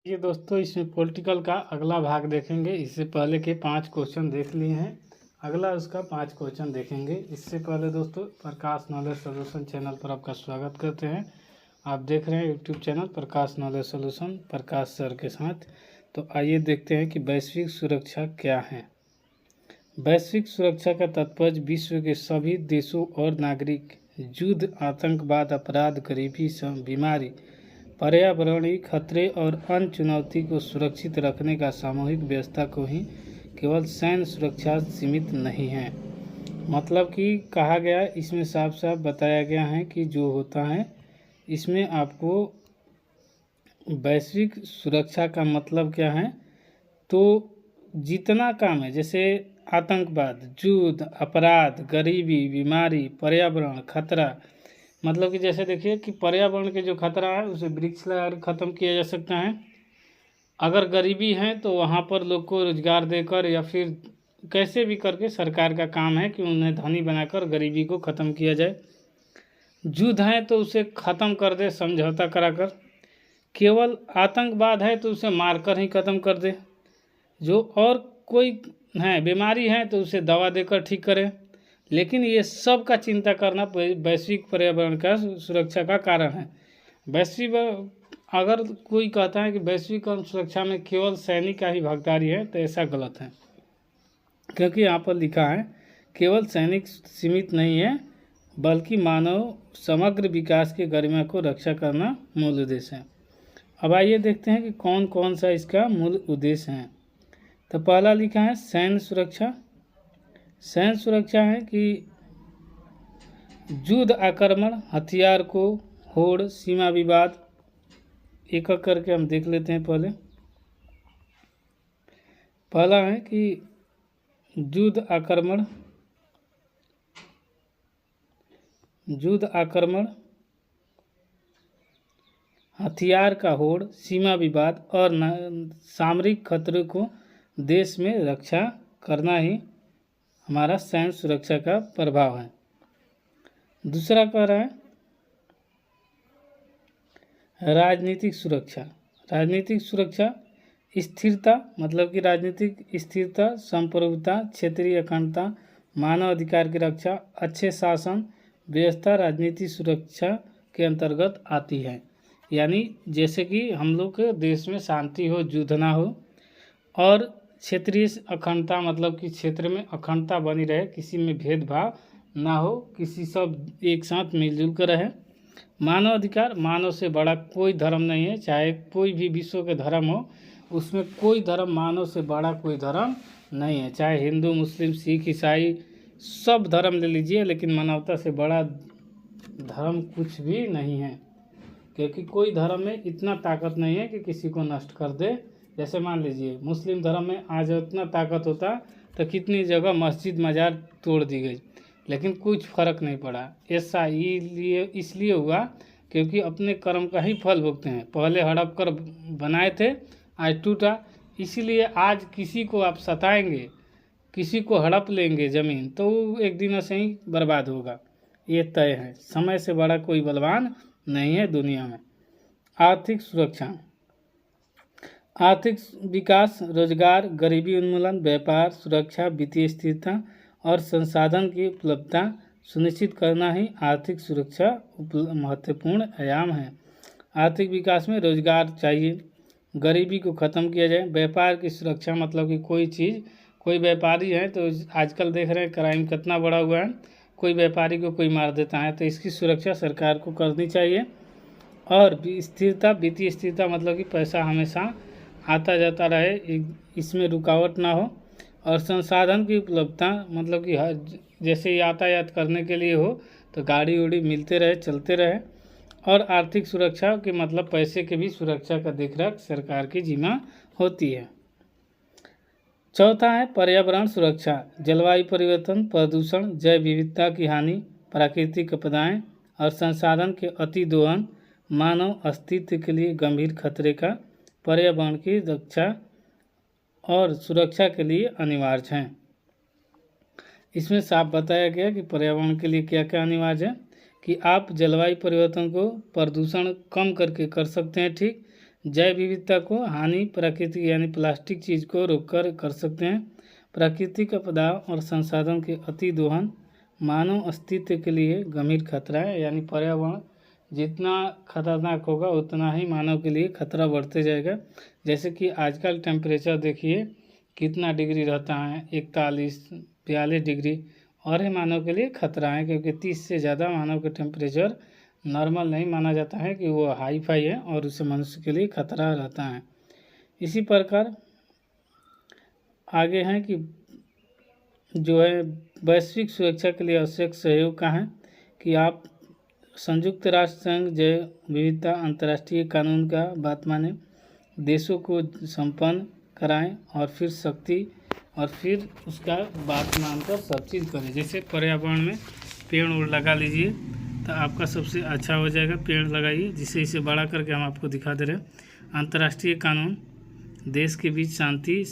ये दोस्तों इसमें पॉलिटिकल का अगला भाग देखेंगे। इससे पहले के 5 क्वेश्चन देख लिए हैं, अगला उसका 5 क्वेश्चन देखेंगे। इससे पहले दोस्तों प्रकाश नॉलेज सोल्यूशन चैनल पर आपका स्वागत करते हैं। आप देख रहे हैं यूट्यूब चैनल प्रकाश नॉलेज सोल्यूशन प्रकाश सर के साथ। तो आइए देखते हैं कि वैश्विक सुरक्षा क्या है। वैश्विक सुरक्षा का तात्पर्य विश्व के सभी देशों और नागरिक युद्ध, आतंकवाद, अपराध, गरीबी, बीमारी, पर्यावरणीय खतरे और अन्य चुनौती को सुरक्षित रखने का सामूहिक व्यवस्था को ही केवल सैन्य सुरक्षा सीमित नहीं है। मतलब कि कहा गया, इसमें साफ साफ बताया गया है कि जो होता है इसमें आपको वैश्विक सुरक्षा का मतलब क्या है। तो जितना काम है, जैसे आतंकवाद, युद्ध, अपराध, गरीबी, बीमारी, पर्यावरण खतरा, मतलब कि जैसे देखिए कि पर्यावरण के जो खतरा है उसे वृक्ष लगाकर ख़त्म किया जा सकता है। अगर गरीबी है तो वहाँ पर लोग को रोजगार देकर या फिर कैसे भी करके सरकार का काम है कि उन्हें धनी बनाकर गरीबी को ख़त्म किया जाए। युद्ध है तो उसे ख़त्म कर दे समझौता कराकर। केवल आतंकवाद है तो उसे मारकर ही ख़त्म कर दे। जो और कोई है बीमारी है तो उसे दवा देकर ठीक करें। लेकिन ये सब का चिंता करना वैश्विक पर्यावरण का सुरक्षा का कारण है। वैश्विक अगर कोई कहता है कि वैश्विक सुरक्षा में केवल सैनिक का ही भागीदारी है तो ऐसा गलत है, क्योंकि यहाँ पर लिखा है केवल सैनिक सीमित नहीं है बल्कि मानव समग्र विकास की गरिमा को रक्षा करना मूल उद्देश्य है। अब आइए देखते हैं कि कौन कौन सा इसका मूल उद्देश्य है। तो पहला लिखा है सैन्य सुरक्षा। सैन्य सुरक्षा है कि युद्ध, आक्रमण, हथियार को होड़, सीमा विवाद, एक एक करके हम देख लेते हैं। पहला है कि युद्ध, आक्रमण, हथियार का होड़, सीमा विवाद और सामरिक खतरे को देश में रक्षा करना ही हमारा सैन्य सुरक्षा का प्रभाव है। दूसरा कह रहा है राजनीतिक सुरक्षा। राजनीतिक सुरक्षा स्थिरता, मतलब कि राजनीतिक स्थिरता, संप्रभुता, क्षेत्रीय अखंडता, मानव अधिकार की रक्षा, अच्छे शासन व्यवस्था राजनीतिक सुरक्षा के अंतर्गत आती है। यानी जैसे कि हम लोग के देश में शांति हो, युद्ध ना हो, और क्षेत्रीय अखंडता, मतलब कि क्षेत्र में अखंडता बनी रहे, किसी में भेदभाव ना हो, किसी सब एक साथ मिलजुल कर रहे। मानव अधिकार, मानव से बड़ा कोई धर्म नहीं है, चाहे कोई भी विश्व के धर्म हो, उसमें कोई धर्म मानव से बड़ा कोई धर्म नहीं है। चाहे हिंदू, मुस्लिम, सिख, ईसाई, सब धर्म ले लीजिए, लेकिन मानवता से बड़ा धर्म कुछ भी नहीं है, क्योंकि कोई धर्म में इतना ताकत नहीं है कि किसी को नष्ट कर दे। जैसे मान लीजिए मुस्लिम धर्म में आज इतना ताकत होता तो कितनी जगह मस्जिद मजार तोड़ दी गई, लेकिन कुछ फर्क नहीं पड़ा। ऐसा इसलिए हुआ क्योंकि अपने कर्म का ही फल भोगते हैं। पहले हड़प कर बनाए थे, आज टूटा। इसीलिए आज किसी को आप सताएंगे, किसी को हड़प लेंगे ज़मीन, तो एक दिन ऐसे ही बर्बाद होगा, ये तय है। समय से बड़ा कोई बलवान नहीं है दुनिया में। आर्थिक सुरक्षा, आर्थिक विकास, रोजगार, गरीबी उन्मूलन, व्यापार, सुरक्षा, वित्तीय स्थिरता और संसाधन की उपलब्धता सुनिश्चित करना ही आर्थिक सुरक्षा महत्वपूर्ण आयाम है। आर्थिक विकास में रोजगार चाहिए, गरीबी को ख़त्म किया जाए। व्यापार की सुरक्षा, मतलब कि कोई व्यापारी है तो आजकल देख रहे हैं क्राइम कितना बढ़ा हुआ है, कोई व्यापारी को कोई मार देता है, तो इसकी सुरक्षा सरकार को करनी चाहिए। और स्थिरता, वित्तीय स्थिरता, मतलब कि पैसा हमेशा आता जाता रहे, इसमें रुकावट ना हो। और संसाधन की उपलब्धता, मतलब कि हर जैसे यातायात करने के लिए हो तो गाड़ी उड़ी मिलते रहे, चलते रहे। और आर्थिक सुरक्षा के मतलब पैसे के भी सुरक्षा का देखरेख सरकार की जिम्मा होती है। चौथा है पर्यावरण सुरक्षा। जलवायु परिवर्तन, प्रदूषण, जैव विविधता की हानि, प्राकृतिक आपदाएं और संसाधन के अति दोहन मानव अस्तित्व के लिए गंभीर खतरे का पर्यावरण की रक्षा और सुरक्षा के लिए अनिवार्य है। इसमें साफ बताया गया कि पर्यावरण के लिए क्या क्या अनिवार्य है, कि आप जलवायु परिवर्तन को, प्रदूषण कम करके कर सकते हैं ठीक, जैव विविधता को हानि प्राकृतिक यानी प्लास्टिक चीज़ को रोककर कर सकते हैं। प्राकृतिक आपदाओं और संसाधन के अति दोहन मानव अस्तित्व के लिए गंभीर खतरा है, यानी पर्यावरण जितना खतरनाक होगा उतना ही मानव के लिए खतरा बढ़ते जाएगा। जैसे कि आजकल टेम्परेचर देखिए कितना डिग्री रहता है, 41-42 डिग्री, और ये मानव के लिए खतरा है क्योंकि 30 से ज़्यादा मानव का टेम्परेचर नॉर्मल नहीं माना जाता है कि वो हाई फाई है और उससे मनुष्य के लिए खतरा रहता है। इसी प्रकार आगे हैं कि जो है वैश्विक सुरक्षा के लिए आवश्यक सहयोग का है कि आप संयुक्त राष्ट्र संघ जैव विविधता अंतर्राष्ट्रीय कानून का बात माने, देशों को संपन्न कराएं और फिर उसका बात मानकर सब चीज़ करें। जैसे पर्यावरण में पेड़ लगा लीजिए तो आपका सबसे अच्छा हो जाएगा, पेड़ लगाइए। जिसे इसे बड़ा करके हम आपको दिखा दे रहे हैं। अंतर्राष्ट्रीय कानून, देश के बीच शांति,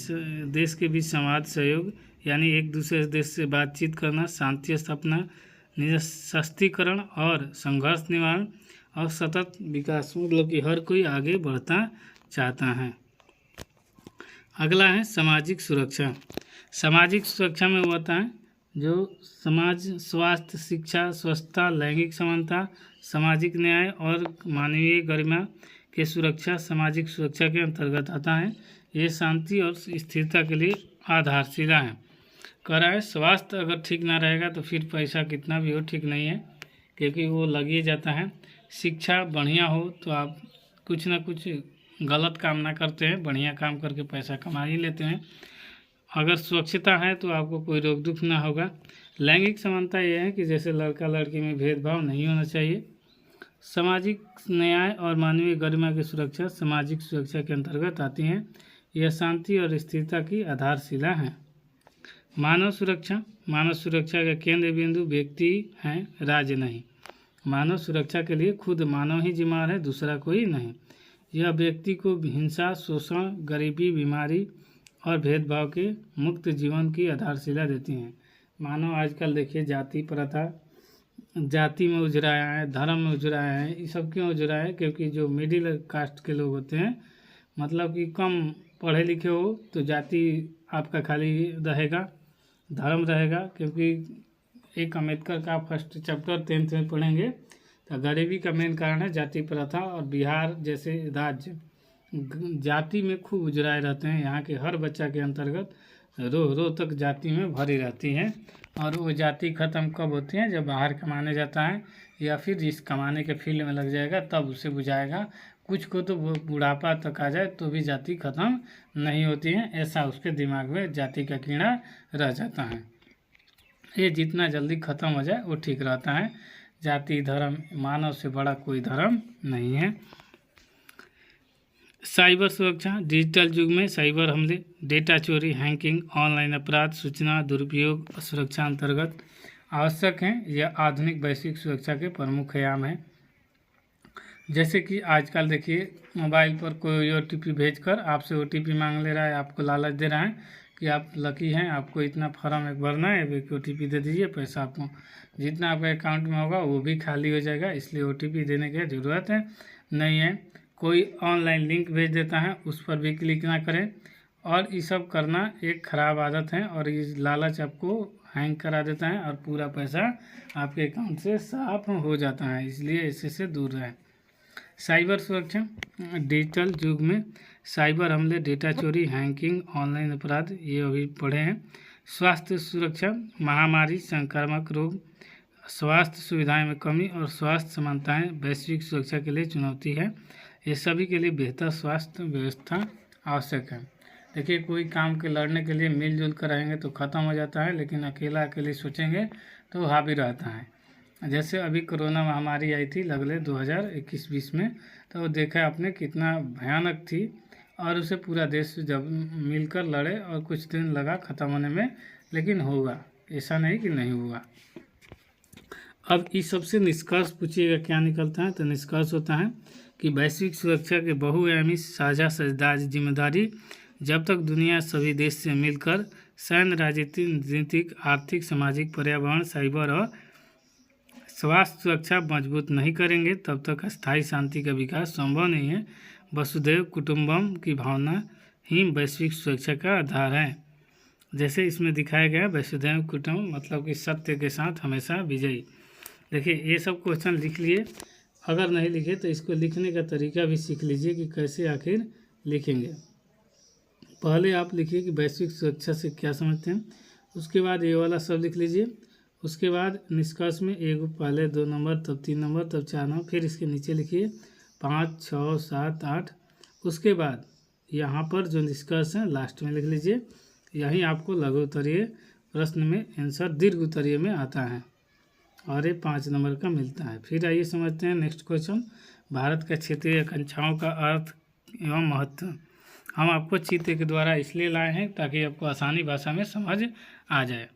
देश के बीच संवाद सहयोग, यानी एक दूसरे देश से बातचीत करना, शांति स्थापना, निःशस्त्रीकरण और संघर्ष निवारण और सतत विकास, मतलब कि हर कोई आगे बढ़ता चाहता है। अगला है सामाजिक सुरक्षा। सामाजिक सुरक्षा में वो होता है जो समाज, स्वास्थ्य, शिक्षा, स्वच्छता, लैंगिक समानता, सामाजिक न्याय और मानवीय गरिमा के सुरक्षा सामाजिक सुरक्षा के अंतर्गत आता है। ये शांति और स्थिरता के लिए आधारशिला है। कह रहा है स्वास्थ्य अगर ठीक ना रहेगा तो फिर पैसा कितना भी हो ठीक नहीं है, क्योंकि वो लग ही जाता है। शिक्षा बढ़िया हो तो आप कुछ ना कुछ गलत काम ना करते हैं, बढ़िया काम करके पैसा कमा ही लेते हैं। अगर स्वच्छता है तो आपको कोई रोग दुख ना होगा। लैंगिक समानता ये है कि जैसे लड़का लड़की में भेदभाव नहीं होना चाहिए। सामाजिक न्याय और मानवीय गरिमा की सुरक्षा सामाजिक सुरक्षा के अंतर्गत आती हैं। यह शांति और स्थिरता की आधारशिला है। मानव सुरक्षा, मानव सुरक्षा का केंद्र बिंदु व्यक्ति हैं, राज्य नहीं। मानव सुरक्षा के लिए खुद मानव ही जिम्मेदार है, दूसरा कोई नहीं। यह व्यक्ति को हिंसा, शोषण, गरीबी, बीमारी और भेदभाव के मुक्त जीवन की आधारशिला देती हैं। मानव आजकल देखिए जाति प्रथा, जाति में उजराया है, धर्म में उजराया है। ये सब क्यों उजराया है? क्योंकि जो मिडिल कास्ट के लोग होते हैं, मतलब कि कम पढ़े लिखे हो तो जाति आपका खाली रहेगा, धर्म रहेगा। क्योंकि एक अम्बेडकर का फर्स्ट चैप्टर 10th में पढ़ेंगे तो गरीबी का मेन कारण है जाति प्रथा, और बिहार जैसे राज्य जाति में खूब उजराए रहते हैं। यहाँ के हर बच्चा के अंतर्गत रो तक जाति में भरी रहती है, और वो जाति ख़त्म कब होती है? जब बाहर कमाने जाता है या फिर जिस कमाने के फील्ड में लग जाएगा तब उसे बुझाएगा। कुछ को तो बुढ़ापा तक आ जाए तो भी जाति ख़त्म नहीं होती है, ऐसा उसके दिमाग में जाति का कीड़ा रह जाता है। ये जितना जल्दी ख़त्म हो जाए वो ठीक रहता है। जाति धर्म मानव से बड़ा कोई धर्म नहीं है। साइबर सुरक्षा, डिजिटल युग में साइबर हमले, डेटा चोरी, हैकिंग, ऑनलाइन अपराध, सूचना दुरुपयोग सुरक्षा अंतर्गत आवश्यक हैं। यह आधुनिक वैश्विक सुरक्षा के प्रमुख आयाम हैं। जैसे कि आजकल देखिए मोबाइल पर कोई OTP भेजकर आपसे OTP मांग ले रहा है, आपको लालच दे रहा है कि आप लकी हैं, आपको इतना फॉर्म एक भरना है, एक OTP दे दीजिए, पैसा आपको जितना आपके अकाउंट में होगा वो भी खाली हो जाएगा, इसलिए OTP देने की ज़रूरत है नहीं है। कोई ऑनलाइन लिंक भेज देता है, उस पर भी क्लिक ना करें। और ये सब करना एक ख़राब आदत है, और ये लालच आपको हैंग करा देता है और पूरा पैसा आपके अकाउंट से साफ हो जाता है, इसलिए ऐसे से दूर रहें। साइबर सुरक्षा, डिजिटल युग में साइबर हमले, डेटा चोरी, हैकिंग, ऑनलाइन अपराध, ये अभी पढ़े हैं। स्वास्थ्य सुरक्षा, महामारी, संक्रामक रोग, स्वास्थ्य सुविधाएं में कमी और स्वास्थ्य समानताएं वैश्विक सुरक्षा के लिए चुनौती है। ये सभी के लिए बेहतर स्वास्थ्य व्यवस्था आवश्यक है। देखिए कोई काम के लड़ने के लिए मिलजुल कर रहेंगे तो ख़त्म हो जाता है, लेकिन अकेले सोचेंगे तो हावी रहता है। जैसे अभी कोरोना महामारी आई थी लगले 2021-20 में, तो देखा आपने कितना भयानक थी, और उसे पूरा देश जब मिलकर लड़े और कुछ दिन लगा ख़त्म होने में, लेकिन होगा, ऐसा नहीं कि नहीं हुआ। अब इस सबसे निष्कर्ष पूछिएगा क्या निकलता है, तो निष्कर्ष होता है कि वैश्विक सुरक्षा के बहुआयामी साझा जिम्मेदारी, जब तक दुनिया सभी देश से मिलकर सैन्य, राजनीतिक, आर्थिक, सामाजिक, पर्यावरण, साइबर और स्वास्थ्य सुरक्षा मजबूत नहीं करेंगे, तब तक अस्थायी शांति का विकास संभव नहीं है। वसुधैव कुटुंबकम की भावना ही वैश्विक सुरक्षा का आधार है। जैसे इसमें दिखाया गया वसुधैव कुटुंबकम मतलब कि सत्य के साथ हमेशा विजयी। देखिए ये सब क्वेश्चन लिख लिए, अगर नहीं लिखे तो इसको लिखने का तरीका भी सीख लीजिए कि कैसे आखिर लिखेंगे। पहले आप लिखिए कि वैश्विक सुरक्षा से क्या समझते हैं, उसके बाद ये वाला सब लिख लीजिए। उसके बाद निष्कर्ष में एक पहले 2 नंबर, तब 3 नंबर, तब 4 नंबर, फिर इसके नीचे लिखिए 5, 6, 7, 8। उसके बाद यहाँ पर जो निष्कर्ष है लास्ट में लिख लीजिए। यही आपको लघु उत्तरीय प्रश्न में आंसर दीर्घ उत्तरीय में आता है और ये 5 नंबर का मिलता है। फिर आइए समझते हैं नेक्स्ट क्वेश्चन, भारत का क्षेत्रीय आकांक्षाओं का अर्थ एवं महत्व। हम आपको चित्र के द्वारा इसलिए लाए हैं ताकि आपको आसानी भाषा में समझ आ जाए।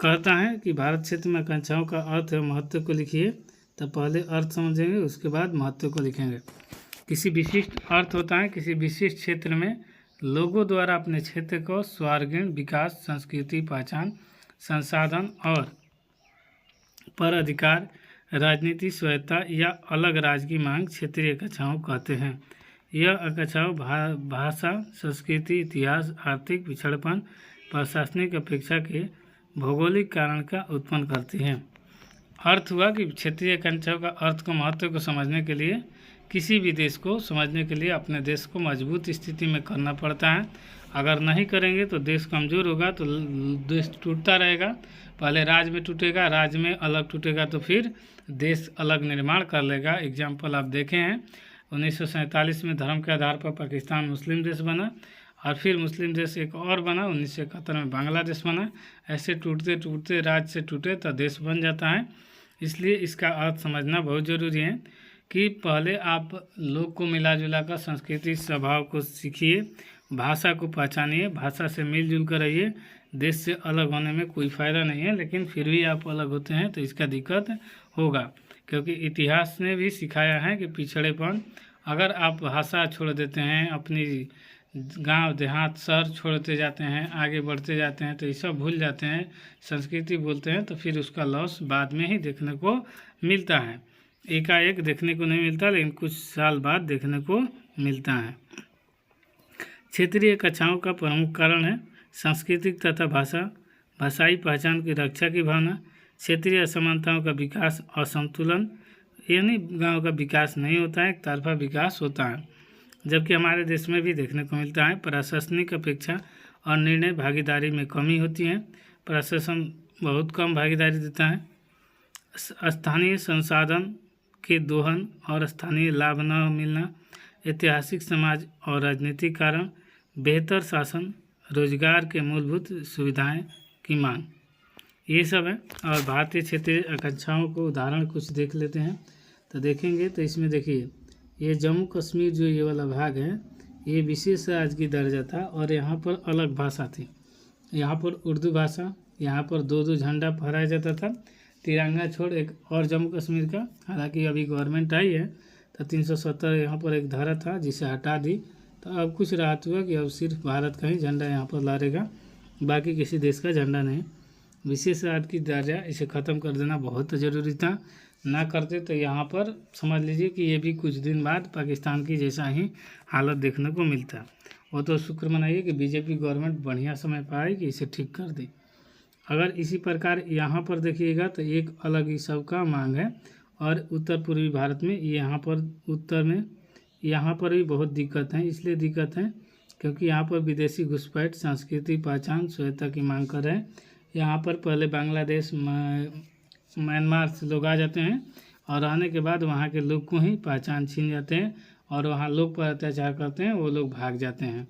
कहता है कि भारत क्षेत्र में आकांक्षाओं का अर्थ एवं महत्व को लिखिए। तब पहले अर्थ समझेंगे, उसके बाद महत्व को लिखेंगे। किसी विशिष्ट अर्थ होता है किसी विशिष्ट क्षेत्र में लोगों द्वारा अपने क्षेत्र को सर्वांगीण विकास, संस्कृति, पहचान, संसाधन और पर अधिकार, राजनीतिक स्वायत्तता या अलग राज्य की मांग क्षेत्रीय आकांक्षाओं कहते हैं। यह आकांक्षाओं भाषा, संस्कृति, इतिहास, आर्थिक पिछड़पन, प्रशासनिक अपेक्षा के भौगोलिक कारण का उत्पन्न करती हैं। अर्थ हुआ कि क्षेत्रीय आकांक्षाओं का अर्थ को महत्व को समझने के लिए, किसी भी देश को समझने के लिए अपने देश को मजबूत स्थिति में करना पड़ता है। अगर नहीं करेंगे तो देश कमज़ोर होगा, तो देश टूटता रहेगा। पहले राज्य में टूटेगा, राज्य में अलग टूटेगा तो फिर देश अलग निर्माण कर लेगा। एग्जाम्पल आप देखे हैं 1947 में धर्म के आधार पर पाकिस्तान मुस्लिम देश बना और फिर मुस्लिम देश एक और बना, 1971 में बांग्लादेश बना। ऐसे टूटते टूटते राज्य से टूटे तो देश बन जाता है। इसलिए इसका अर्थ समझना बहुत ज़रूरी है कि पहले आप लोग को मिला जुला कर संस्कृति स्वभाव को सीखिए, भाषा को पहचानिए, भाषा से मिलजुल कर रहिए। देश से अलग होने में कोई फ़ायदा नहीं है, लेकिन फिर भी आप अलग होते हैं तो इसका दिक्कत होगा, क्योंकि इतिहास ने भी सिखाया है कि पिछड़ेपन, अगर आप भाषा छोड़ देते हैं, अपनी गांव देहात शहर छोड़ते जाते हैं, आगे बढ़ते जाते हैं तो ये सब भूल जाते हैं, संस्कृति बोलते हैं, तो फिर उसका लॉस बाद में ही देखने को मिलता है। एकाएक देखने को नहीं मिलता, लेकिन कुछ साल बाद देखने को मिलता है। क्षेत्रीय कक्षाओं का प्रमुख कारण है सांस्कृतिक तथा भाषाई पहचान की रक्षा की भावना, क्षेत्रीय असमानताओं का विकास, असंतुलन, यानी गांव का विकास नहीं होता है, एक तरफा विकास होता है। जबकि हमारे देश में भी देखने को मिलता है प्रशासनिक अपेक्षा और निर्णय भागीदारी में कमी होती है। प्रशासन बहुत कम भागीदारी देता है। स्थानीय संसाधन के दोहन और स्थानीय लाभ न मिलना, ऐतिहासिक समाज और राजनीतिक कारण, बेहतर शासन, रोजगार के मूलभूत सुविधाएं की मांग, ये सब है। और भारतीय क्षेत्रीय आकांक्षाओं को उदाहरण कुछ देख लेते हैं। तो देखेंगे तो इसमें देखिए ये जम्मू कश्मीर जो ये वाला भाग है ये विशेष राज्य की दर्जा था और यहाँ पर अलग भाषा थी। यहाँ पर उर्दू भाषा, यहाँ पर 2-2 झंडा फहराया जाता था, तिरंगा छोड़ एक और जम्मू कश्मीर का। हालांकि अभी गवर्नमेंट आई है तो 370 यहाँ पर एक धारा था जिसे हटा दी, तो अब कुछ राहत हुआ कि अब सिर्फ भारत का ही झंडा यहाँ पर लहरेगा, बाकी किसी देश का झंडा नहीं। विशेष राज्य की दर्जा इसे ख़त्म कर देना बहुत ज़रूरी था, ना करते तो यहाँ पर समझ लीजिए कि ये भी कुछ दिन बाद पाकिस्तान की जैसा ही हालत देखने को मिलता। वो तो शुक्र मनाइए कि बीजेपी गवर्नमेंट बढ़िया समय पाए कि इसे ठीक कर दे। अगर इसी प्रकार यहाँ पर देखिएगा तो एक अलग ही सबका मांग है। और उत्तर पूर्वी भारत में यहाँ पर उत्तर में यहाँ पर भी बहुत दिक्कत है। इसलिए दिक्कत है क्योंकि यहाँ पर विदेशी घुसपैठ, सांस्कृतिक पहचान, स्वायत्तता की मांग कर रहे हैं। यहाँ पर पहले बांग्लादेश, म्यांमार से लोग आ जाते हैं और आने के बाद वहाँ के लोग को ही पहचान छीन जाते हैं और वहाँ लोग पर अत्याचार करते हैं, वो लोग भाग जाते हैं।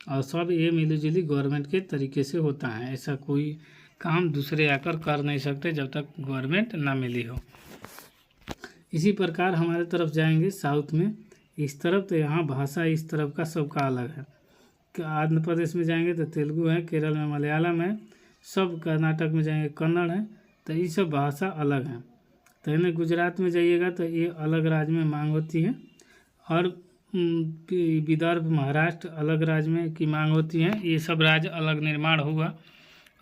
और सब ये मिलीजुली गवर्नमेंट के तरीके से होता है। ऐसा कोई काम दूसरे आकर कर नहीं सकते जब तक गवर्नमेंट ना मिली हो। इसी प्रकार हमारे तरफ जाएंगे साउथ में, इस तरफ तो यहाँ भाषा इस तरफ का सबका अलग है। आंध्र प्रदेश में जाएंगे तो तेलुगु है, केरल में मलयालम है, सब कर्नाटक में जाएंगे कन्नड़ है, तो ये सब भाषा अलग है। तो इन्हें गुजरात में जाइएगा तो ये अलग राज्य में मांग होती है और विदर्भ, महाराष्ट्र अलग राज्य में की मांग होती है। ये सब राज्य अलग निर्माण हुआ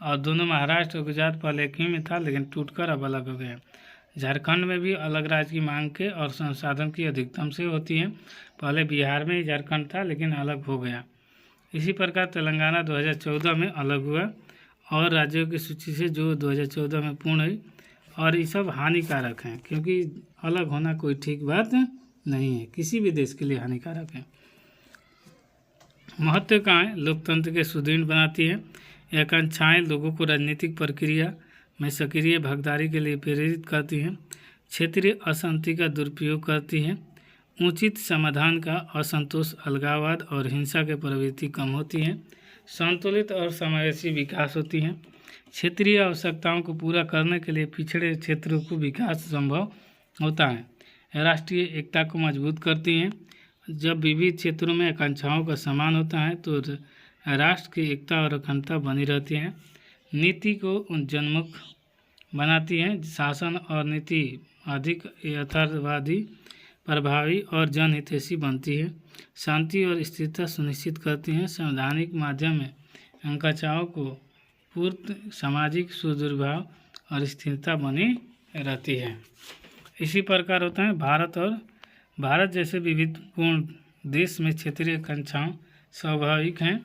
और दोनों महाराष्ट्र और गुजरात पहले एक ही में था लेकिन टूटकर अब अलग हो गए। झारखंड में भी अलग राज्य की मांग के और संसाधन की अधिकतम से होती है। पहले बिहार में ही झारखंड था लेकिन अलग हो गया। इसी प्रकार तेलंगाना 2014 में अलग हुआ और राज्यों की सूची से जो 2014 में पूर्ण हुई, और ये सब हानिकारक हैं क्योंकि अलग होना कोई ठीक बात नहीं है, किसी भी देश के लिए हानिकारक है। महत्वाकांक्षाएं लोकतंत्र के सुदृढ़ बनाती है। ये आकांक्षाएं लोगों को राजनीतिक प्रक्रिया में सक्रिय भागीदारी के लिए प्रेरित करती हैं, क्षेत्रीय अशांति का दुरुपयोग करती हैं, उचित समाधान का असंतोष, अलगाववाद और हिंसा के प्रवृत्ति कम होती हैं, संतुलित और समावेशी विकास होती हैं, क्षेत्रीय आवश्यकताओं को पूरा करने के लिए पिछड़े क्षेत्रों को विकास संभव होता है, राष्ट्रीय एकता को मजबूत करती हैं। जब विविध क्षेत्रों में आकांक्षाओं का सम्मान होता है तो राष्ट्र की एकता और अखंडता बनी रहती है। नीति को जनमुख बनाती हैं, शासन और नीति अधिक यथार्थवादी, प्रभावी और जनहितैषी बनती है। शांति और स्थिरता सुनिश्चित करती हैं। संवैधानिक माध्यम में आकांक्षाओं को पूर्ण सामाजिक सुदृढ़ और स्थिरता बनी रहती है। इसी प्रकार होता है भारत जैसे विविधपूर्ण देश में क्षेत्रीय आकांक्षाएं स्वाभाविक हैं।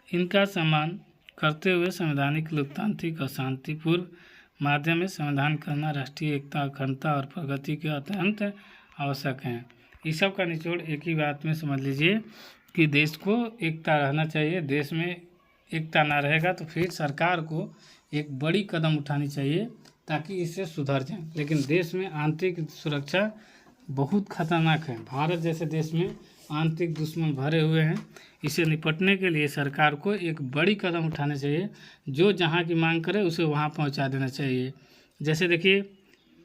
इनका सम्मान करते हुए संवैधानिक, लोकतांत्रिक और शांतिपूर्ण माध्यम में समाधान करना राष्ट्रीय एकता, अखंडता और प्रगति के अत्यंत आवश्यक हैं। इस सब का निचोड़ एक ही बात में समझ लीजिए कि देश को एकता रहना चाहिए। देश में एकता ना रहेगा तो फिर सरकार को एक बड़ी कदम उठानी चाहिए ताकि इससे सुधर जाए। लेकिन देश में आंतरिक सुरक्षा बहुत खतरनाक है। भारत जैसे देश में आंतरिक दुश्मन भरे हुए हैं। इसे निपटने के लिए सरकार को एक बड़ी कदम उठाना चाहिए। जो जहाँ की मांग करे उसे वहाँ पहुँचा देना चाहिए। जैसे देखिए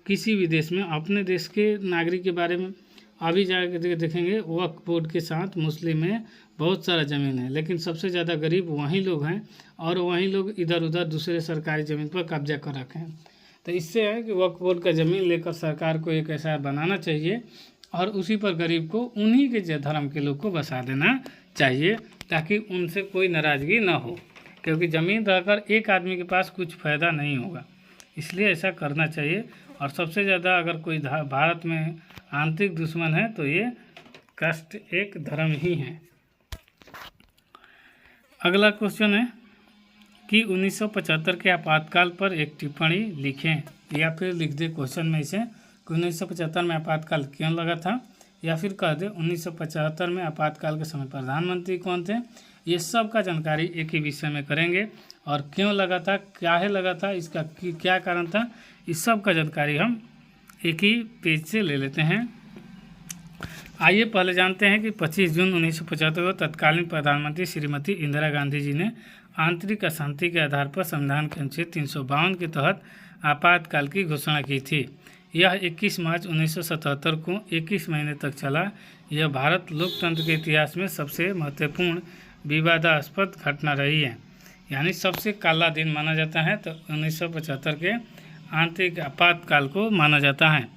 किसी भी देश में अपने देश के नागरिक के बारे में अभी जाकर देखेंगे वक्फ बोर्ड के साथ मुस्लिम में बहुत सारा ज़मीन है, लेकिन सबसे ज़्यादा गरीब वहीं लोग हैं और वहीं लोग इधर उधर दूसरे सरकारी ज़मीन पर कब्जा कर रखे हैं। तो इससे है कि वक्फ बोर्ड का ज़मीन लेकर सरकार को एक ऐसा बनाना चाहिए और उसी पर गरीब को उन्हीं के धर्म के लोग को बसा देना चाहिए ताकि उनसे कोई नाराज़गी ना हो, क्योंकि ज़मीन रहकर एक आदमी के पास कुछ फ़ायदा नहीं होगा। इसलिए ऐसा करना चाहिए। और सबसे ज़्यादा अगर कोई भारत में आंतरिक दुश्मन है तो ये कास्ट एक धर्म ही है। अगला क्वेश्चन है कि 1975 के आपातकाल पर एक टिप्पणी लिखें, या फिर लिख दे क्वेश्चन में इसे कि 1975 में आपातकाल क्यों लगा था, या फिर कह दे 1975 में आपातकाल के समय प्रधानमंत्री कौन थे। ये सब का जानकारी एक ही विषय में करेंगे और क्यों लगा था, काहे लगा था, इसका क्या कारण था, इस सब का जानकारी हम एक ही पेज से ले लेते हैं। आइए पहले जानते हैं कि 25 जून 1975 को तत्कालीन प्रधानमंत्री श्रीमती इंदिरा गांधी जी ने आंतरिक अशांति के आधार पर संविधान के अनुच्छेद 352 के तहत आपातकाल की घोषणा की थी। यह 21 मार्च 1977 को 21 महीने तक चला। यह भारत लोकतंत्र के इतिहास में सबसे महत्वपूर्ण विवादास्पद घटना रही है, यानी सबसे काला दिन माना जाता है। तो 1975 के आंतरिक आपातकाल को माना जाता है,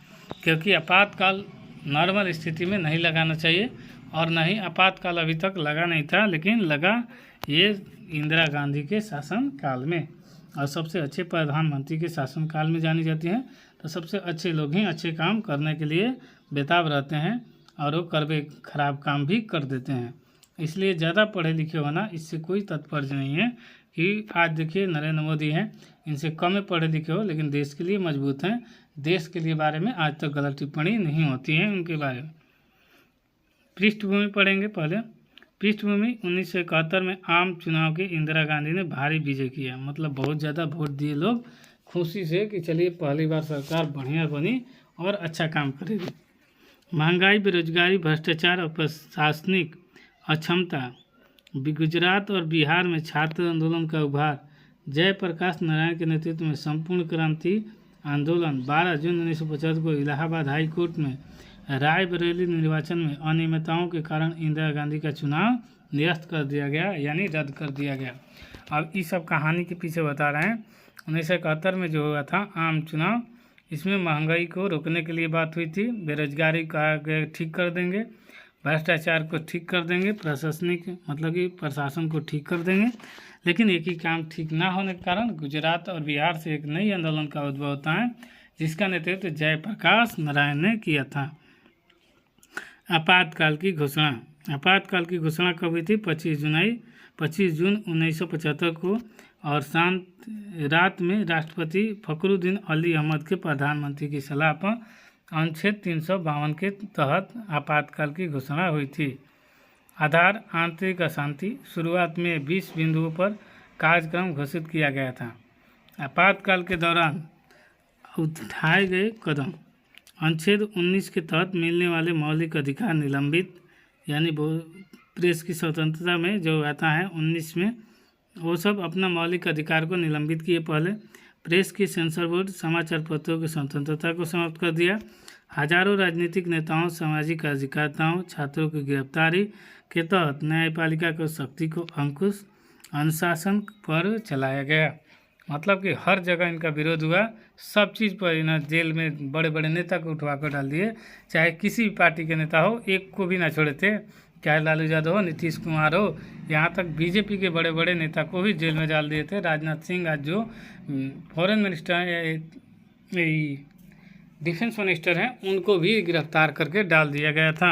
क्योंकि आपातकाल नॉर्मल स्थिति में नहीं लगाना चाहिए और न ही आपातकाल अभी तक लगा नहीं था, लेकिन लगा ये इंदिरा गांधी के शासनकाल में। और सबसे अच्छे प्रधानमंत्री के शासनकाल में जानी जाती हैं। तो सबसे अच्छे लोग ही अच्छे काम करने के लिए बेताब रहते हैं और वो करवे खराब काम भी कर देते हैं। इसलिए ज़्यादा पढ़े लिखे होना इससे कोई तात्पर्य नहीं है कि आज देखिए नरेंद्र मोदी हैं, इनसे कम पढ़े लिखे हो लेकिन देश के लिए मजबूत हैं, देश के लिए बारे में आज तक गलत टिप्पणी नहीं होती है उनके बारे में। पृष्ठभूमि पढ़ेंगे पहले। पृष्ठभूमि 1971 में आम चुनाव के इंदिरा गांधी ने भारी विजय किया, मतलब बहुत ज़्यादा वोट दिए लोग खुशी से कि चलिए पहली बार सरकार बढ़िया बनी और अच्छा काम करेगी। महंगाई, बेरोजगारी, भ्रष्टाचार और प्रशासनिक अक्षमता, गुजरात और बिहार में छात्र आंदोलन का उभार, जयप्रकाश नारायण के नेतृत्व में संपूर्ण क्रांति आंदोलन, 12 जून 1975 को इलाहाबाद हाई कोर्ट में रायबरेली निर्वाचन में अनियमितताओं के कारण इंदिरा गांधी का चुनाव निरस्त कर दिया गया, यानी रद्द कर दिया गया। अब इस सब कहानी के पीछे बता रहे हैं। 1971 में जो हुआ था आम चुनाव, इसमें महंगाई को रोकने के लिए बात हुई थी, बेरोजगारी का ठीक कर देंगे, भ्रष्टाचार को ठीक कर देंगे, प्रशासनिक मतलब कि प्रशासन को ठीक कर देंगे। लेकिन एक ही काम ठीक ना होने के कारण गुजरात और बिहार से एक नई आंदोलन का उद्भव होता है, जिसका नेतृत्व जयप्रकाश नारायण ने किया था। आपातकाल की घोषणा। आपातकाल की घोषणा कब हुई थी? 25 जून 1975 को, और शांत रात में राष्ट्रपति फखरुद्दीन अली अहमद के प्रधानमंत्री की सलाह पर अनुच्छेद 352 के तहत आपातकाल की घोषणा हुई थी। आधार आंतरिक अशांति। शुरुआत में 20 बिंदुओं पर कार्यक्रम घोषित किया गया था। आपातकाल के दौरान उठाए गए कदम। अनुच्छेद 19 के तहत मिलने वाले मौलिक अधिकार निलंबित, यानी प्रेस की स्वतंत्रता में जो आता है 19 में, वो सब अपना मौलिक अधिकार को निलंबित किए। पहले प्रेस की सेंसर बोर्ड समाचार पत्रों की स्वतंत्रता को समाप्त कर दिया। हजारों राजनीतिक नेताओं, सामाजिक कार्यकर्ताओं, छात्रों की गिरफ्तारी के तहत न्यायपालिका को शक्ति को अंकुश अनुशासन पर चलाया गया। मतलब कि हर जगह इनका विरोध हुआ, सब चीज़ पर इन्हें जेल में बड़े बड़े नेता को उठवा कर डाल दिए, चाहे किसी भी पार्टी के नेता हो, एक को भी ना छोड़े थे, चाहे लालू यादव हो, नीतीश कुमार हो, यहाँ तक बीजेपी के बड़े बड़े नेता को भी जेल में डाल दिए थे। राजनाथ सिंह आज जो फॉरेन मिनिस्टर हैं, डिफेंस मिनिस्टर हैं, उनको भी गिरफ्तार करके डाल दिया गया था।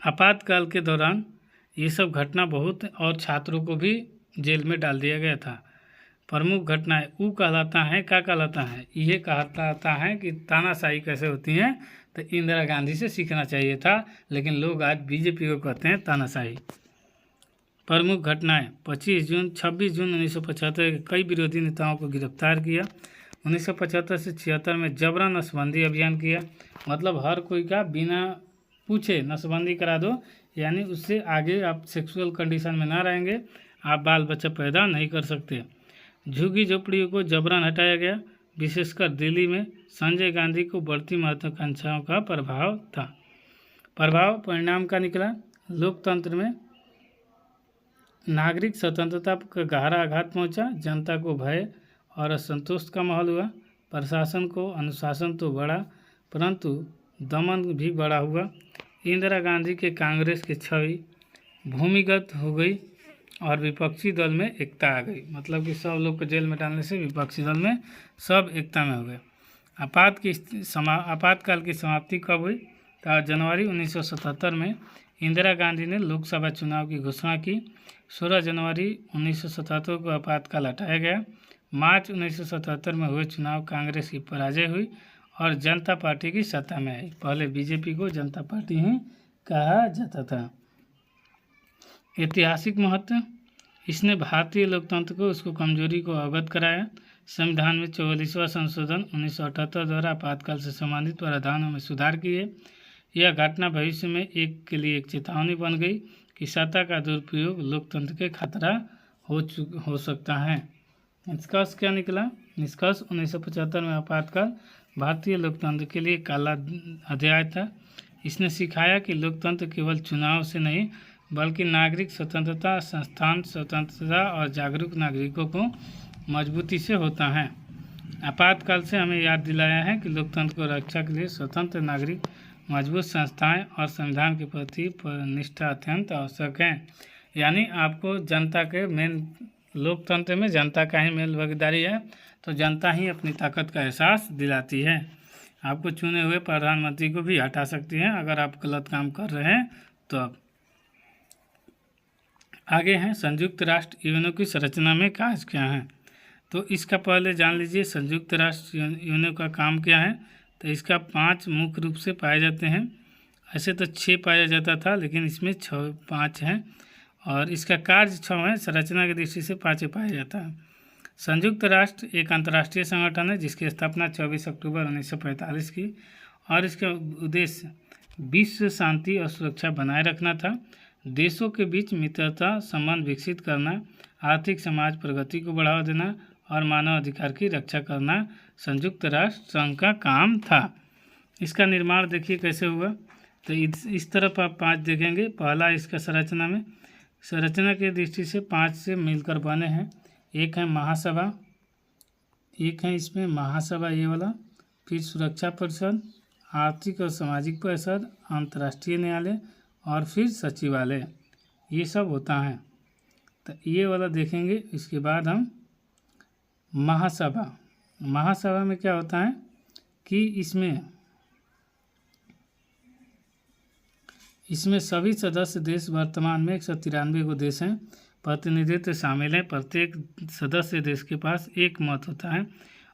आपातकाल के दौरान ये सब घटना बहुत, और छात्रों को भी जेल में डाल दिया गया था। प्रमुख घटनाएं वो कहलाता है, क्या कहलाता है? ये कहलाता है कि तानाशाही कैसे होती है, तो इंदिरा गांधी से सीखना चाहिए था, लेकिन लोग आज बीजेपी को कहते हैं तानाशाही। प्रमुख घटनाएं 26 जून 1975 कई विरोधी नेताओं को गिरफ्तार किया। 1975 से 76 में जबरन नसबंदी अभियान किया, मतलब हर कोई का बिना पूछे नसबंदी करा दो, यानी उससे आगे आप सेक्सुअल कंडीशन में ना रहेंगे, आप बाल बच्चा पैदा नहीं कर सकते। झुग्गी झोपड़ियों को जबरन हटाया गया, विशेषकर दिल्ली में संजय गांधी को बढ़ती महत्वाकांक्षाओं का प्रभाव था। परिणाम का निकला, लोकतंत्र में नागरिक स्वतंत्रता का गहरा आघात पहुंचा, जनता को भय और असंतोष का माहौल हुआ, प्रशासन को अनुशासन तो बढ़ा परंतु दमन भी बढ़ा हुआ। इंदिरा गांधी के कांग्रेस की छवि भूमिगत हो गई और विपक्षी दल में एकता आ गई, मतलब कि सब लोग को जेल में डालने से विपक्षी दल में सब एकता में हो गए। आपातकाल की समाप्ति कब हुई? तो जनवरी 1977 में इंदिरा गांधी ने लोकसभा चुनाव की घोषणा की। 16 जनवरी 1977 को आपातकाल हटाया गया। मार्च 1977 में हुए चुनाव कांग्रेस की पराजय हुई और जनता पार्टी की सत्ता में आई। पहले बीजेपी को जनता पार्टी ही कहा जाता था। ऐतिहासिक महत्व, इसने भारतीय लोकतंत्र को उसको कमजोरी को अवगत कराया। संविधान में 44वां संशोधन 1978 द्वारा आपातकाल से संबंधित प्रावधानों में सुधार किए। यह घटना भविष्य में के लिए एक चेतावनी बन गई कि सत्ता का दुरुपयोग लोकतंत्र के खतरा हो सकता है। निष्कर्ष क्या निकला? निष्कर्ष 1975 में आपातकाल भारतीय लोकतंत्र के लिए काला अध्याय था। इसने सिखाया कि लोकतंत्र केवल चुनाव से नहीं बल्कि नागरिक स्वतंत्रता, संस्थान स्वतंत्रता और जागरूक नागरिकों को मजबूती से होता है। आपातकाल से हमें याद दिलाया है कि लोकतंत्र को रक्षा के लिए स्वतंत्र नागरिक, मजबूत संस्थाएं और संविधान के प्रति निष्ठा अत्यंत आवश्यक है। यानी आपको जनता के लोकतंत्र में जनता का ही मेल भागीदारी है, तो जनता ही अपनी ताकत का एहसास दिलाती है। आपको चुने हुए प्रधानमंत्री को भी हटा सकती है अगर आप गलत काम कर रहे हैं तो। अब आगे हैं संयुक्त राष्ट्र यूएनओ की संरचना में कार्य क्या है, तो इसका पहले जान लीजिए संयुक्त राष्ट्र यूएनओ का काम क्या है। तो इसका 5 मुख्य रूप से पाए जाते हैं। ऐसे तो 6 पाया जाता था, लेकिन इसमें 5 हैं और इसका कार्य 6 है। संरचना की दृष्टि से 5 पाया जाता है। संयुक्त राष्ट्र एक अंतर्राष्ट्रीय संगठन है जिसकी स्थापना 24 अक्टूबर 1945 की, और इसका उद्देश्य विश्व शांति और सुरक्षा बनाए रखना था, देशों के बीच मित्रता संबंध विकसित करना, आर्थिक समाज प्रगति को बढ़ावा देना और मानव अधिकार की रक्षा करना संयुक्त राष्ट्र संघ का काम था। इसका निर्माण देखिए कैसे हुआ, तो इस तरफ आप 5 देखेंगे। पहला इसका संरचना की दृष्टि से 5 से मिलकर बने हैं। एक है महासभा, एक है इसमें महासभा ये वाला, फिर सुरक्षा परिषद, आर्थिक और सामाजिक परिषद, अंतर्राष्ट्रीय न्यायालय और फिर सचिवालय, ये सब होता है। तो ये वाला देखेंगे। इसके बाद हम महासभा में क्या होता है कि इसमें इसमें सभी सदस्य देश वर्तमान में 193 को देश हैं। प्रतिनिधित्व शामिल है। प्रत्येक सदस्य देश के पास एक मत होता है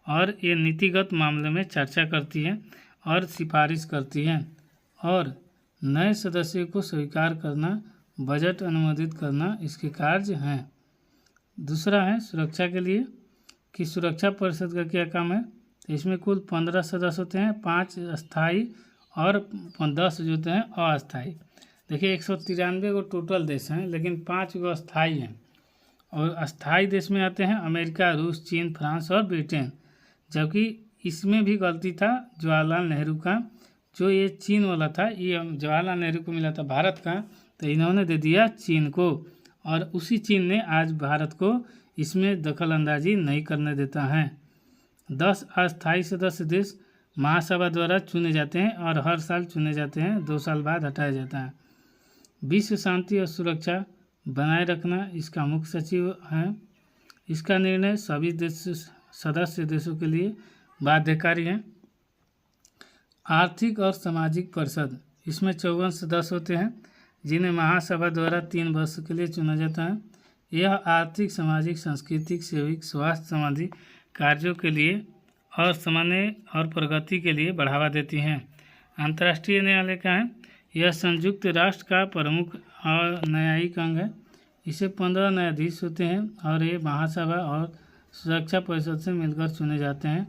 और ये नीतिगत मामले में चर्चा करती है और सिफारिश करती है और नए सदस्यों को स्वीकार करना, बजट अनुमोदित करना इसके कार्य हैं। दूसरा है सुरक्षा के लिए कि सुरक्षा परिषद का क्या काम है। तो इसमें कुल 15 सदस्य होते हैं, 5 स्थायी और 10 जो होते हैं अस्थायी। देखिए 193 को टोटल देश हैं, लेकिन 5 को अस्थायी हैं और अस्थायी देश में आते हैं अमेरिका, रूस, चीन, फ्रांस और ब्रिटेन। जबकि इसमें भी गलती था जवाहरलाल नेहरू का, जो ये चीन वाला था, ये जवाहरलाल नेहरू को मिला था भारत का, तो इन्होंने दे दिया चीन को और उसी चीन ने आज भारत को इसमें दखल अंदाजी नहीं करने देता है। 10 अस्थायी सदस्य देश महासभा द्वारा चुने जाते हैं और हर साल चुने जाते हैं, 2 साल बाद हटाया जाता है। विश्व शांति और सुरक्षा बनाए रखना इसका मुख्य सचिव है। इसका निर्णय सभी देश सदस्य देशों के लिए बाध्यकारी है। आर्थिक और सामाजिक परिषद, इसमें 54 सदस्य होते हैं जिन्हें महासभा द्वारा 3 वर्ष के लिए चुना जाता है। यह आर्थिक, सामाजिक, सांस्कृतिक, सेविक, स्वास्थ्य संबंधी कार्यों के लिए और सामान्य और प्रगति के लिए बढ़ावा देती हैं। अंतर्राष्ट्रीय न्यायालय का है, यह संयुक्त राष्ट्र का प्रमुख और न्यायिक अंग है। इसे 15 न्यायाधीश होते हैं और ये महासभा और सुरक्षा परिषद से मिलकर चुने जाते हैं।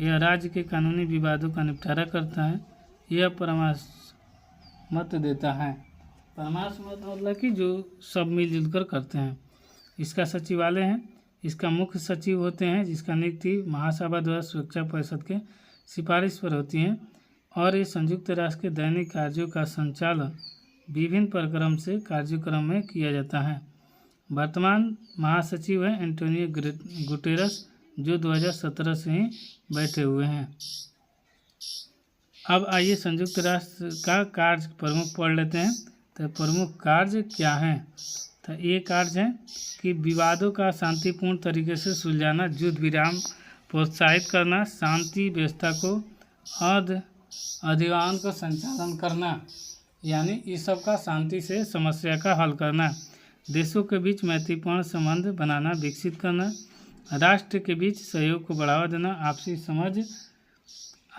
यह राज्य के कानूनी विवादों का निपटारा करता है। यह परामर्श मत देता है। परामर्श मत मतलब कि जो सब मिलजुल कर करते हैं। इसका सचिवालय है। इसका मुख्य सचिव होते हैं जिसका नियुक्ति महासभा द्वारा सुरक्षा परिषद के सिफारिश पर होती है और ये संयुक्त राष्ट्र के दैनिक कार्यों का संचालन विभिन्न कार्यक्रम में किया जाता है। वर्तमान महासचिव है एंटोनियो गुटेरस, जो 2017 से ही बैठे हुए हैं। अब आइए संयुक्त राष्ट्र का कार्य प्रमुख पढ़ लेते हैं। तो प्रमुख कार्य क्या हैं? तो ये कार्य है कि विवादों का शांतिपूर्ण तरीके से सुलझाना, युद्ध विराम प्रोत्साहित करना, शांति व्यवस्था को अधिवान का संचालन करना, यानी इस सब का शांति से समस्या का हल करना, देशों के बीच मैत्रीपूर्ण संबंध बनाना, विकसित करना, राष्ट्र के बीच सहयोग को बढ़ावा देना, आपसी समझ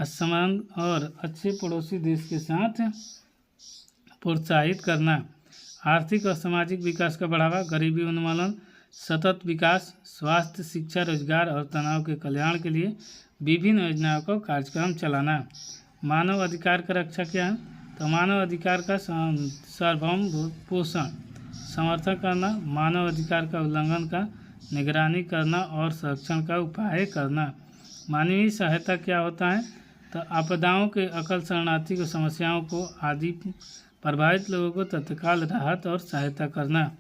संबंध और अच्छे पड़ोसी देश के साथ प्रोत्साहित करना, आर्थिक और सामाजिक विकास का बढ़ावा, गरीबी उन्मूलन, सतत विकास, स्वास्थ्य, शिक्षा, रोजगार और तनाव के कल्याण के लिए विभिन्न योजनाओं का कार्यक्रम चलाना। मानव अधिकार का रक्षा क्या है? तो मानव अधिकार का सार्वभौम पोषण समर्थन करना, मानव अधिकार का उल्लंघन का निगरानी करना और संरक्षण का उपाय करना। मानवीय सहायता क्या होता है? तो आपदाओं के अकल, शरणार्थी को समस्याओं को आदि प्रभावित लोगों को तत्काल राहत और सहायता करना,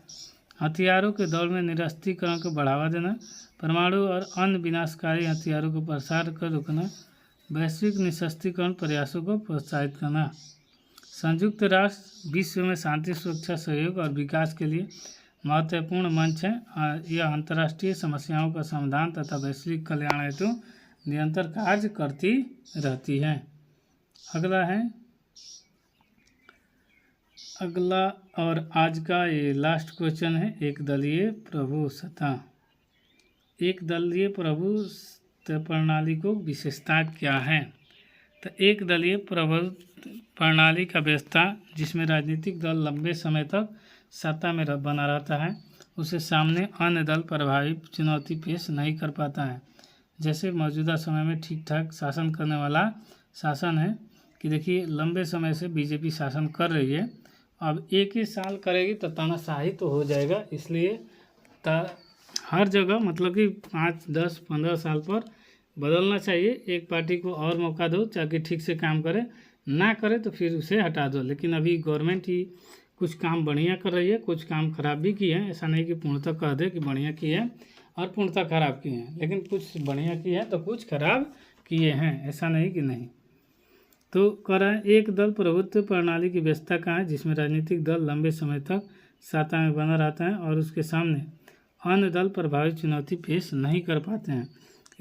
हथियारों के दौर में निरस्त्रीकरण को बढ़ावा देना, परमाणु और अन्य विनाशकारी हथियारों को प्रसार कर रोकना, वैश्विक निशस्त्रीकरण प्रयासों को प्रोत्साहित करना। संयुक्त राष्ट्र विश्व में शांति, सुरक्षा, सहयोग और विकास के लिए महत्वपूर्ण मंच है। यह अंतर्राष्ट्रीय समस्याओं का समाधान तथा वैश्विक कल्याण हेतु निरंतर कार्य करती रहती है। अगला और आज का ये लास्ट क्वेश्चन है, एक दलीय प्रभुसत्ता। एक दलीय प्रभुत्व प्रणाली को विशेषता क्या है? तो एक दलीय प्रभुत्व प्रणाली का व्यवस्था जिसमें राजनीतिक दल लंबे समय तक सत्ता में बना रहता है, उसे सामने अन्य दल प्रभावी चुनौती पेश नहीं कर पाता है। जैसे मौजूदा समय में ठीक ठाक शासन करने वाला शासन है कि देखिए लंबे समय से बीजेपी शासन कर रही है, अब एक ही साल करेगी तो तानाशाही तो हो जाएगा। इसलिए हर जगह मतलब कि 5, 10, 15 साल पर बदलना चाहिए। एक पार्टी को और मौका दो ताकि ठीक से काम करे, ना करे तो फिर उसे हटा दो। लेकिन अभी गवर्नमेंट ही कुछ काम बढ़िया कर रही है, कुछ काम खराब भी किए हैं। ऐसा नहीं कि पूर्णतः कह दे कि बढ़िया किए हैं और पूर्णतः खराब किए हैं, लेकिन कुछ बढ़िया किए हैं तो कुछ खराब किए हैं, ऐसा नहीं कि नहीं। तो कह रहा है एक दल प्रभुत्व प्रणाली की व्यवस्था कहाँ है जिसमें राजनीतिक दल लंबे समय तक सत्ता में बना रहता है और उसके सामने अन्य दल प्रभावी चुनौती पेश नहीं कर पाते हैं।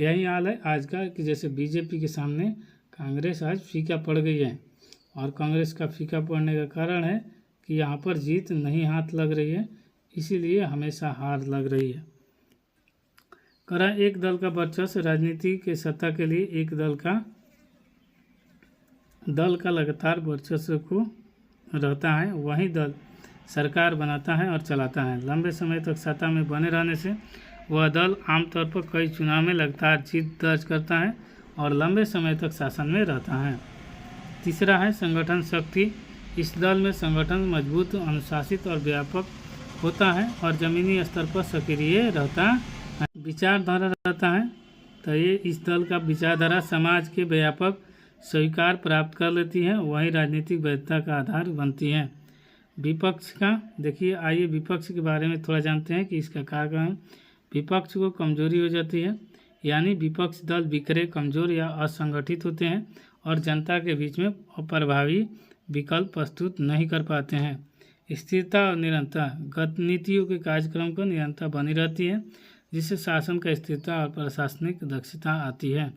यही हाल है आज का कि जैसे बीजेपी के सामने कांग्रेस आज फीका पड़ गई है और कांग्रेस का फीका पड़ने का कारण है कि यहाँ पर जीत नहीं हाथ लग रही है, इसीलिए हमेशा हार लग रही है। करा एक दल का वर्चस्व राजनीति के सत्ता के लिए एक दल का लगातार वर्चस्व को रहता है, वही दल सरकार बनाता है और चलाता है। लंबे समय तक सत्ता में बने रहने से वह दल आमतौर पर कई चुनाव में लगातार जीत दर्ज करता है और लंबे समय तक शासन में रहता है। तीसरा है संगठन शक्ति। इस दल में संगठन मजबूत, अनुशासित और व्यापक होता है और ज़मीनी स्तर पर सक्रिय रहता है। विचारधारा रहता है तो ये इस दल का विचारधारा समाज के व्यापक स्वीकार प्राप्त कर लेती है, वही राजनीतिक वैधता का आधार बनती है। विपक्ष का देखिए, आइए विपक्ष के बारे में थोड़ा जानते हैं कि इसका कारण है। विपक्ष को कमजोरी हो जाती है, यानी विपक्ष दल बिखरे, कमज़ोर या असंगठित होते हैं और जनता के बीच में प्रभावी विकल्प प्रस्तुत नहीं कर पाते हैं। स्थिरता और निरंतरता, गत नीतियों के कार्यक्रम को निरंतरता बनी रहती है, जिससे शासन का स्थिरता और प्रशासनिक दक्षता आती है।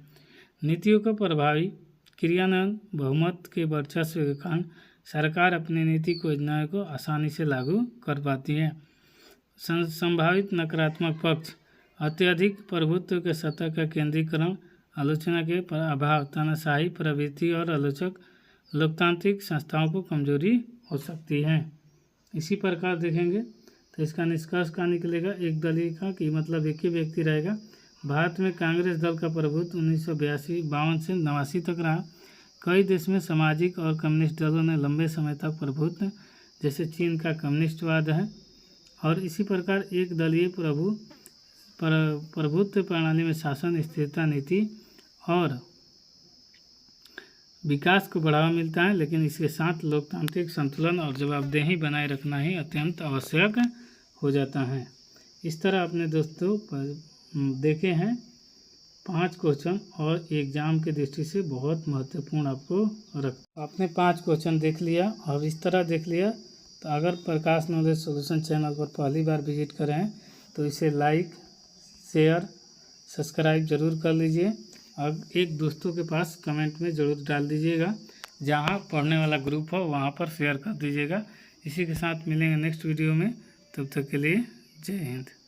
नीतियों का प्रभावी क्रियान्वयन, बहुमत के वर्चस्व के कारण सरकार अपनी नीति योजनाओं को आसानी से लागू कर पाती है। संभावित नकारात्मक पक्ष, अत्यधिक प्रभुत्व के सत्ता का केंद्रीकरण, आलोचना के अभाव, तानाशाही प्रवृत्ति और आलोचक लोकतांत्रिक संस्थाओं को कमजोरी हो सकती है। इसी प्रकार देखेंगे तो इसका निष्कर्ष क्या निकलेगा, एक दलीय का कि मतलब एक ही व्यक्ति रहेगा। भारत में कांग्रेस दल का प्रभुत्व 1952 से 89 तक रहा। कई देश में सामाजिक और कम्युनिस्ट दलों ने लंबे समय तक प्रभुत्व, जैसे चीन का कम्युनिस्टवाद है। और इसी प्रकार एक दलीय प्रभुत्व प्रणाली में शासन, स्थिरता, नीति और विकास को बढ़ावा मिलता है, लेकिन इसके साथ लोकतांत्रिक संतुलन और जवाबदेही बनाए रखना ही अत्यंत आवश्यक हो जाता है। इस तरह अपने दोस्तों देखे हैं 5 क्वेश्चन और एग्ज़ाम की दृष्टि से बहुत महत्वपूर्ण आपको आपने 5 क्वेश्चन देख लिया और इस तरह देख लिया। तो अगर प्रकाश नॉलेज सॉल्यूशन चैनल पर पहली बार विजिट करें हैं तो इसे लाइक, शेयर, सब्सक्राइब जरूर कर लीजिए और एक दोस्तों के पास कमेंट में ज़रूर डाल दीजिएगा। जहां पढ़ने वाला ग्रुप हो वहां पर शेयर कर दीजिएगा। इसी के साथ मिलेंगे नेक्स्ट वीडियो में, तब तक के लिए जय हिंद।